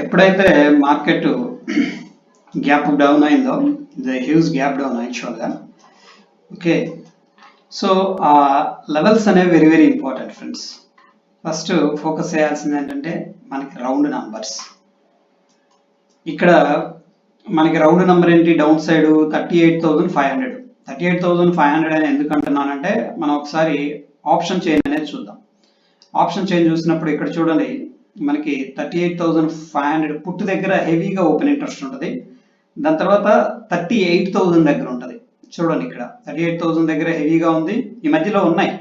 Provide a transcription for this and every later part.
ఎప్పుడైతే market gap down అయిందో, huge gap down యాక్చువల్గా. ఓకే, సో ఆ లెవెల్స్ అనేవి very very important friends. First focus చేయాల్సింది ఏంటంటే మనకి రౌండ్ నంబర్స్. ఇక్కడ మనకి రౌండ్ నెంబర్ ఏంటి, డౌన్ సైడ్ 38,500. 38,500 అని ఎందుకు అంటున్నానంటే మనం ఒకసారి ఆప్షన్ చైన్ అనేది చూద్దాం. ఆప్షన్ చైన్ చూసినప్పుడు ఇక్కడ చూడండి, మనకి 38,500 పుట్టు దగ్గర హెవీగా ఓపెన్ ఇంట్రెస్ట్ ఉంటుంది. దాని తర్వాత 38,000 దగ్గర ఉంటుంది. చూడండి ఇక్కడ 38,000 దగ్గర హెవీగా ఉంది, ఈ మధ్యలో ఉన్నాయి.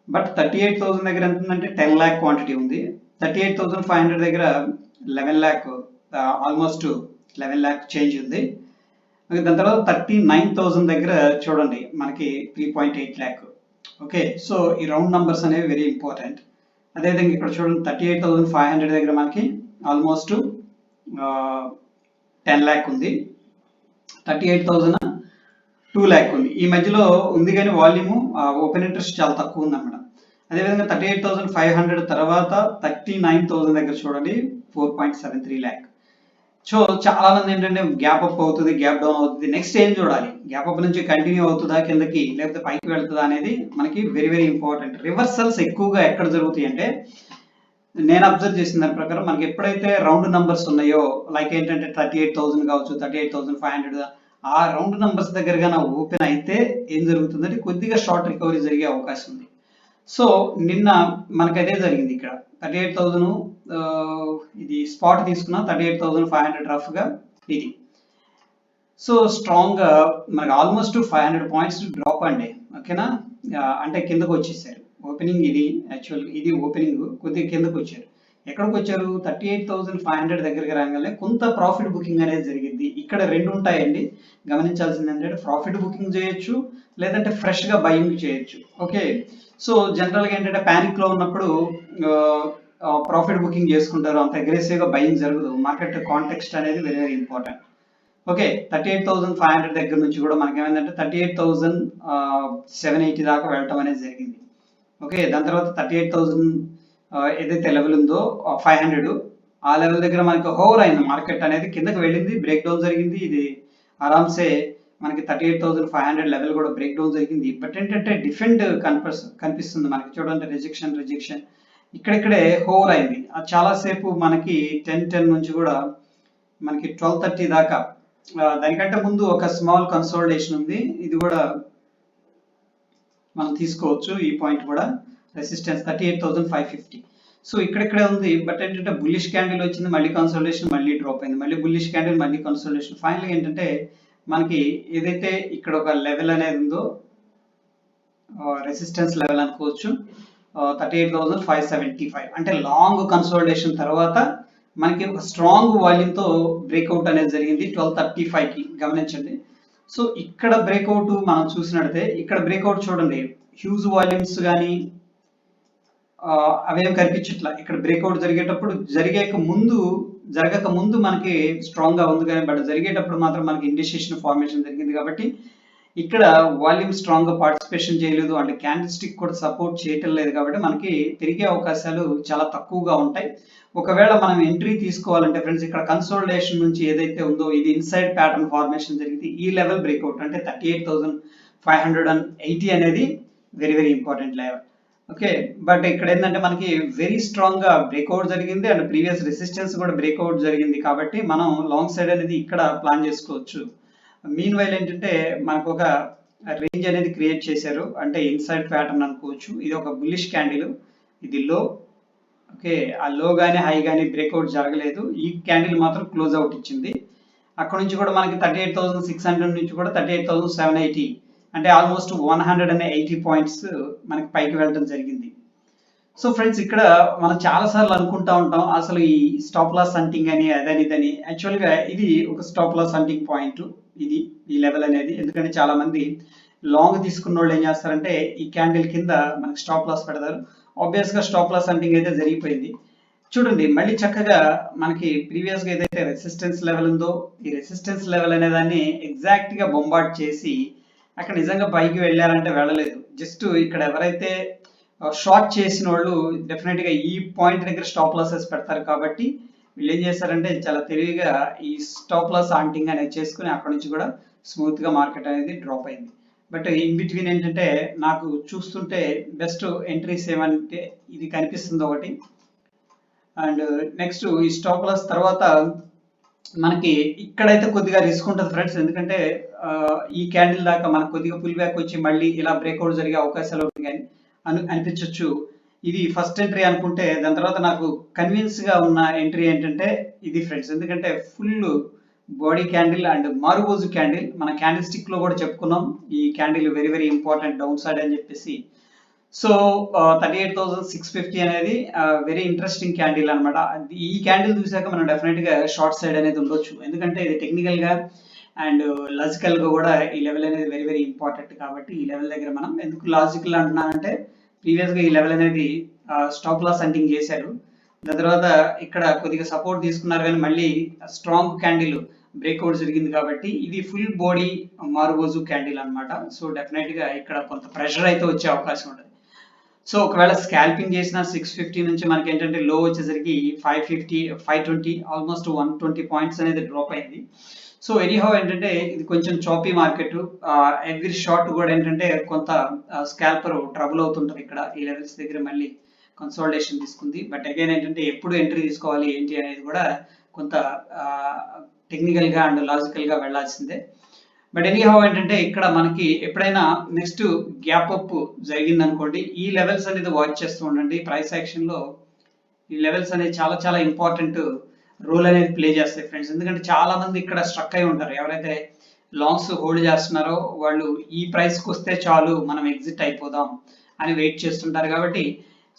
బట్ 38,000 దగ్గర ఎంత ఉందంటే 10 lakh క్వాంటిటీ ఉంది. 38,500 దగ్గర 11 lakh, ఆల్మోస్ట్ 11 lakh చేంజ్ ఉంది. దాని తర్వాత 39,000 దగ్గర చూడండి మనకి 3.8 lakh. ఓకే, సో ఈ రౌండ్ నంబర్స్ అనేవి వెరీ ఇంపార్టెంట్. అదేవిధంగా ఇక్కడ చూడండి 38,500 దగ్గర మనకి ఆల్మోస్ట్ 10 lakh ఉంది. 38,000 2 lakh ఉంది. ఈ మధ్యలో ఉంది కానీ వాల్యూము ఓపెన్ ఇంట్రెస్ట్ చాలా తక్కువ ఉంది అనమాట. అదేవిధంగా 38,500 తర్వాత 39,000 దగ్గర చూడండి 4.73 lakh. సో చాలా మంది ఏంటంటే గ్యాప్ అప్ అవుతుంది, గ్యాప్ డౌన్ అవుతుంది, నెక్స్ట్ ఏం చూడాలి, గ్యాప్ అప్ నుంచి కంటిన్యూ అవుతుందా కిందకి లేకపోతే పైకి వెళ్తుందా అనేది మనకి వెరీ వెరీ ఇంపార్టెంట్. రివర్సల్స్ ఎక్కువగా ఎక్కడ జరుగుతాయి అంటే, నేను అబ్జర్వ్ చేసిన దాని ప్రకారం మనకి ఎప్పుడైతే రౌండ్ నంబర్స్ ఉన్నాయో, లైక్ ఏంటంటే 38,000 కావచ్చు, 38,500, ఆ రౌండ్ నంబర్స్ దగ్గరగా ఓపెన్ అయితే ఏం జరుగుతుందంటే కొద్దిగా షార్ట్ రికవరీ జరిగే అవకాశం ఉంది. సో నిన్న మనకి అదే జరిగింది. ఇక్కడ 38,000 ఇది స్పాట్ తీసుకున్న 38,500 రఫ్గా ఇది. సో స్ట్రాంగ్ గా మనకి ఆల్మోస్ట్ 500 పాయింట్స్ డ్రాప్ అండి. ఓకేనా, అంటే కిందకు వచ్చేసారు. ఓపెనింగ్ ఇది యాక్చువల్, ఇది ఓపెనింగ్ కొద్దిగా కిందకు వచ్చారు. ఎక్కడికి వచ్చారు, 38,500 దగ్గరికి రాగానే కొంత ప్రాఫిట్ బుకింగ్ అనేది జరిగింది. ఇక్కడ రెండు ఉంటాయండి, గమనించాల్సింది ఏంటంటే ప్రాఫిట్ బుకింగ్ చేయొచ్చు, లేదంటే ఫ్రెష్ గా బయింగ్ చేయొచ్చు. ఓకే, సో జనరల్ గా ఏంటంటే ప్యానిక్ లో ఉన్నప్పుడు ప్రాఫిట్ బుకింగ్ చేసుకుంటారు, అంత అగ్రెసివ్ గా బయింగ్ జరగదు. మార్కెట్ కాంటెక్స్ట్ అనేది వెరీ వెరీ ఇంపార్టెంట్. ఓకే, 38,500 దగ్గర నుంచి కూడా మనకి ఏమైందంటే 38,780 దాకా వెళ్ళటం అనేది జరిగింది. ఓకే, దాని తర్వాత 38,000 ఏదైతే లెవెల్ ఉందో 500, ఆ లెవెల్ దగ్గర మనకి హోవర్ అయింది, మార్కెట్ అనేది కిందకి వెళ్ళింది, బ్రేక్ డౌన్ జరిగింది. ఇది ఆరామ్సే మనకి 38,500 లెవెల్ కూడా బ్రేక్ డౌన్ జరిగింది. బట్ ఏంటంటే డిఫెండ్ కనిపిస్తుంది మనకి. చూడండి రిజెక్షన్ ఇక్కడిక్కడే హోవర్ అయింది. అది చాలాసేపు మనకి 10 నుంచి కూడా మనకి 12:30 దాకా, దానికంటే ముందు ఒక స్మాల్ కన్సోలిడేషన్ ఉంది, ఇది కూడా మనం తీసుకోవచ్చు. ఈ పాయింట్ కూడా రెసిస్టెన్స్ 38,550. సో ఇక్కడిక్కడే ఉంది. బట్ ఏంటంటే బుల్లిష్ క్యాండిల్ వచ్చింది, మళ్ళీ కన్సోలిడేషన్, మళ్ళీ డ్రాప్ అయింది, మళ్ళీ బుల్లిష్ క్యాండిల్, మళ్ళీ కన్సోలిడేషన్. ఫైనల్ ఏంటంటే మనకి ఏదైతే ఇక్కడ ఒక లెవెల్ అనేది ఉందో రెసిస్టెన్స్ లెవెల్ అనుకోవచ్చు, 38,575. అంటే లాంగ్ కన్సోలిడేషన్ తర్వాత మనకి ఒక స్ట్రాంగ్ వాల్యూమ్ తో బ్రేక్అవుట్ అనేది జరిగింది 12:35కి. గమనించండి. సో ఇక్కడ బ్రేక్అవుట్ మనం చూసినట్లయితే, ఇక్కడ బ్రేక్అవుట్ చూడండి, హ్యూజ్ వాల్యూమ్స్ కానీ అవేం కనిపించట్లా. ఇక్కడ బ్రేక్అవుట్ జరిగేటప్పుడు జరగక ముందు మనకి స్ట్రాంగ్ గా ఉంది కానీ, బట్ జరిగేటప్పుడు మాత్రం మనకి ఇండికేషన్ ఫార్మేషన్ జరిగింది. కాబట్టి ఇక్కడ వాల్యూమ్ స్ట్రాంగ్ గా పార్టిసిపేషన్ చేయలేదు, అంటే క్యాండిల్ స్టిక్ కూడా సపోర్ట్ చేయటం లేదు. కాబట్టి మనకి పెరిగే అవకాశాలు చాలా తక్కువగా ఉంటాయి. ఒకవేళ మనం ఎంట్రీ తీసుకోవాలంటే ఫ్రెండ్స్, ఇక్కడ కన్సోలిడేషన్ నుంచి ఏదైతే ఉందో ఇది ఇన్సైడ్ ప్యాటర్న్ ఫార్మేషన్ జరిగింది. ఈ లెవెల్ బ్రేక్అవుట్ అంటే 38,580 అనేది very very important level. Okay, but ఇక్కడ ఏంటంటే మనకి వెరీ స్ట్రాంగ్ గా బ్రేక్అవుట్ జరిగింది, అండ్ ప్రీవియస్ రెసిస్టెన్స్ కూడా బ్రేక్అవుట్ జరిగింది. కాబట్టి మనం లాంగ్ సైడ్ అనేది ఇక్కడ ప్లాన్ చేసుకోవచ్చు. మీన్ వైల్ ఏంటంటే మనకు ఒక రేంజ్ అనేది క్రియేట్ చేశారు, అంటే ఇన్సైడ్ ప్యాటర్న్ అనుకోవచ్చు. ఇది ఒక బుల్లిష్ క్యాండిల్, ఇది లో. ఓకే, ఆ లో కానీ హై కానీ బ్రేక్అవుట్ జరగలేదు, ఈ క్యాండిల్ మాత్రం క్లోజ్ అవుట్ ఇచ్చింది. అక్కడ నుంచి కూడా మనకి 38,600 నుంచి కూడా 38,780, అంటే ఆల్మోస్ట్ 180 పాయింట్స్ మనకి పైకి వెళ్ళడం జరిగింది. సో ఫ్రెండ్స్, ఇక్కడ మనం చాలా సార్లు అనుకుంటా ఉంటాం అసలు ఈ స్టాప్ లాస్ హంటింగ్ అని అదని ఇదని. యాక్చువల్గా ఇది ఒక స్టాప్ లాస్ హంటింగ్ పాయింట్, ఇది ఈ లెవెల్ అనేది. ఎందుకంటే చాలా మంది లాంగ్ తీసుకున్న వాళ్ళు ఏం చేస్తారంటే ఈ క్యాండిల్ కింద మనకి స్టాప్ లాస్ పెడతారు. ఆబ్వియస్ గా స్టాప్ లాస్ హంటింగ్ అయితే జరిగిపోయింది. చూడండి మళ్ళీ చక్కగా మనకి ప్రీవియస్ గా ఏదైతే రెసిస్టెన్స్ లెవెల్ ఉందో, ఈ రెసిస్టెన్స్ లెవెల్ అనే దాన్ని ఎగ్జాక్ట్ గా బొంబార్డ్ చేసి అక్కడ నిజంగా పైకి వెళ్ళారంటే వెళ్ళలేదు. జస్ట్ ఇక్కడ ఎవరైతే షార్ట్ చేసిన వాళ్ళు డెఫినెట్ గా ఈ పాయింట్ దగ్గర స్టాప్ లాసెస్ పెడతారు. కాబట్టి వీళ్ళు ఏం చేస్తారంటే చాలా తెలివిగా ఈ స్టాప్ లాస్ ఆంటింగ్ అనేది చేసుకుని అక్కడ నుంచి కూడా స్మూత్ గా మార్కెట్ అనేది డ్రాప్ అయింది. బట్ ఇన్ బిట్వీన్ ఏంటంటే నాకు చూస్తుంటే బెస్ట్ ఎంట్రీస్ ఏమంటే ఇది కనిపిస్తుంది ఒకటి. అండ్ నెక్స్ట్ ఈ స్టాప్ లాస్ తర్వాత మనకి ఇక్కడైతే కొద్దిగా రిస్క్ ఉంటుంది ఫ్రెండ్స్. ఎందుకంటే ఈ క్యాండిల్ దాకా మనకు కొద్దిగా పుల్ బ్యాక్ వచ్చి మళ్ళీ ఇలా బ్రేక్అవుట్ జరిగే అవకాశాలు ఉంటాయి కానీ అనిపించవచ్చు. ఇది ఫస్ట్ ఎంట్రీ అనుకుంటే దాని తర్వాత నాకు కన్విన్స్ గా ఉన్న ఎంట్రీ ఏంటంటే ఇది ఫ్రెండ్స్. ఎందుకంటే full body candle and మారుబోజు candle మన క్యాండిల్ స్టిక్ లో కూడా చెప్పుకున్నాం. ఈ candle very very important down side అని చెప్పేసి. సో 38,650 అనేది వెరీ ఇంట్రెస్టింగ్ క్యాండిల్ అనమాట. ఈ క్యాండిల్ చూసాక మనం డెఫినెట్ గా షార్ట్ సైడ్ అనేది ఉండొచ్చు. ఎందుకంటే ఇది టెక్నికల్ గా అండ్ లాజికల్ గా కూడా ఈ లెవెల్ అనేది వెరీ వెరీ ఇంపార్టెంట్. కాబట్టి ఈ లెవెల్ దగ్గర మనం ఎందుకు లాజికల్ అంటున్నానంటే ప్రీవియస్ గా ఈ లెవెల్ అనేది స్టాప్ లాస్ హంటింగ్ చేశారు. దాని తర్వాత ఇక్కడ కొద్దిగా సపోర్ట్ తీసుకున్నారు కానీ మళ్ళీ స్ట్రాంగ్ క్యాండిల్ బ్రేక్అవుట్ జరిగింది కాబట్టి ఇది ఫుల్ బాడీ మారుబోజు క్యాండిల్ అనమాట. సో డెఫినెట్ గా ఇక్కడ కొంత ప్రెషర్ అయితే వచ్చే అవకాశం ఉంటుంది. సో ఒకవేళ స్కాల్పింగ్ చేసిన 650 నుంచి మనకి ఏంటంటే లో వచ్చేసరికి 550 520 ఆల్మోస్ట్ 120 పాయింట్స్ అనేది డ్రాప్ అయింది. సో ఎనీహౌ ఏంటంటే ఇది కొంచెం చాపీ మార్కెట్. ఎవ్రీ షార్ట్ కూడా ఏంటంటే కొంత స్కాల్పర్ ట్రబుల్ అవుతుంటది. ఇక్కడ ఈ లెవెల్స్ దగ్గర మళ్ళీ కన్సాలిడేషన్ తీసుకుంది. బట్ అగైన్ ఏంటంటే ఎప్పుడు ఎంట్రీ తీసుకోవాలి ఏంటి అనేది కూడా కొంత టెక్నికల్ గా అండ్ లాజికల్ గా వెళ్లాల్సిందే. బట్ ఎనీహౌ ఏంటంటే ఇక్కడ మనకి ఎప్పుడైనా నెక్స్ట్ గ్యాప్ అప్ జరిగింది అనుకోండి, ఈ లెవెల్స్ అనేది వాచ్ చేస్తూ ఉండండి. ప్రైస్ యాక్షన్ లో ఈ లెవెల్స్ అనేది చాలా చాలా ఇంపార్టెంట్ రోల్ అనేది ప్లే చేస్తాయి ఫ్రెండ్స్. ఎందుకంటే చాలా మంది ఇక్కడ స్ట్రక్ అయి ఉంటారు. ఎవరైతే లాంగ్స్ హోల్డ్ చేస్తున్నారో వాళ్ళు ఈ ప్రైస్ కి వస్తే చాలు మనం ఎగ్జిట్ అయిపోదాం అని వెయిట్ చేస్తుంటారు. కాబట్టి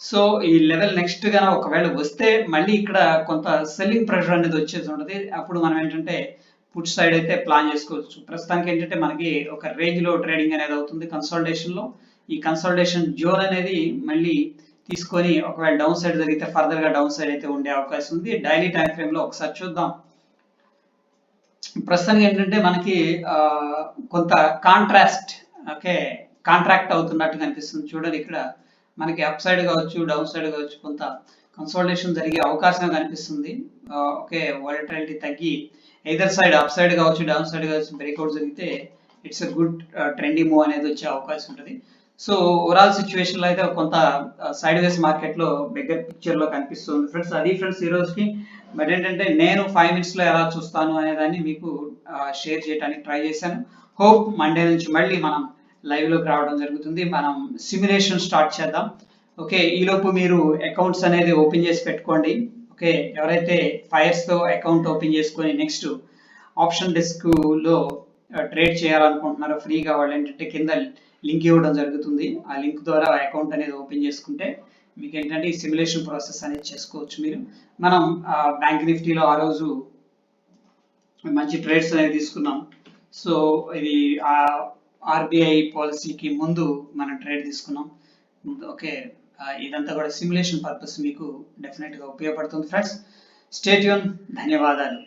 సో ఈ లెవెల్ నెక్స్ట్ గా ఒకవేళ వస్తే మళ్ళీ ఇక్కడ కొంత సెల్లింగ్ ప్రెషర్ అనేది వచ్చేసి ఉంటుంది. అప్పుడు మనం ఏంటంటే పుట్ సైడ్ అయితే ప్లాన్ చేసుకోవచ్చు. ప్రస్తుతానికి ఏంటంటే మనకి ఒక రేంజ్ లో ట్రేడింగ్ అనేది అవుతుంది కన్సాలిడేషన్ లో. ఈ కన్సాలిడేషన్ జోన్ అనేది మళ్ళీ తీసుకొని ఒకవేళ డౌన్ సైడ్ జరిగితే ఫర్దర్ గా డౌన్ సైడ్ అయితే ఉండే అవకాశం ఉంది. డైలీ టైం ఫ్రేమ్ లో ఒకసారి చూద్దాం. ప్రస్తుతానికి ఏంటంటే మనకి కొంత కాంట్రాస్ట్ కాంట్రాక్ట్ అవుతున్నట్టు కనిపిస్తుంది. చూడండి ఇక్కడ మనకి అప్ సైడ్ కావచ్చు డౌన్ సైడ్ కావచ్చు కొంత కన్సాలిడేషన్ జరిగే అవకాశం కనిపిస్తుంది. వాలటిలిటీ తగ్గి ఎయిదర్ సైడ్ అప్ సైడ్ కావచ్చు డౌన్ సైడ్ కావచ్చు బ్రేక్అవుట్ జరిగితే it's a good trendy move అనేది వచ్చే అవకాశం ఉంటుంది. సో ఓవరాల్ సిచ్యువేషన్ లో అయితే కొంత సైడ్ వేస్ మార్కెట్ లో బిగ్గర్ పిక్చర్ లో కనిపిస్తుంది ఫ్రెండ్స్. అది ఫ్రెండ్స్ ఈ రోజుకి. బట్ ఏంటంటే నేను 5 మినిట్స్ లో ఎలా చూస్తాను అనే దాన్ని మీకు షేర్ చేయడానికి ట్రై చేశాను. హోప్ మండే నుంచి మళ్ళీ మనం లైవ్ లోకి రావడం జరుగుతుంది. మనం సిమ్యులేషన్ స్టార్ట్ చేద్దాం. ఈలోపు మీరు అకౌంట్స్ అనేది ఓపెన్ చేసి పెట్టుకోండి. ఎవరైతే ఫైర్స్ తో అకౌంట్ ఓపెన్ చేసుకొని నెక్స్ట్ ఆప్షన్ డెస్క్ లో ట్రేడ్ చేయాలనుకుంటున్నారో ఫ్రీగా వాళ్ళు ఏంటంటే కింద లింక్ ఇవ్వడం జరుగుతుంది. ఆ లింక్ ద్వారా అకౌంట్ అనేది ఓపెన్ చేసుకుంటే మీకు ఏంటంటే ఈ సిమ్యులేషన్ ప్రాసెస్ అనేది చేసుకోవచ్చు మీరు. మనం బ్యాంక్ నిఫ్టీలో ఆ రోజు మంచి ట్రేడ్స్ అనేది తీసుకున్నాం. సో ఇది ఆర్బిఐ పాలసీకి ముందు మనం ట్రేడ్ తీసుకున్నాం. ఇదంతా కూడా సిమ్యులేషన్ పర్పస్ మీకు డెఫినెట్ గా ఉపయోగపడుతుంది ఫ్రెండ్స్. Stay tune. ధన్యవాదాలు.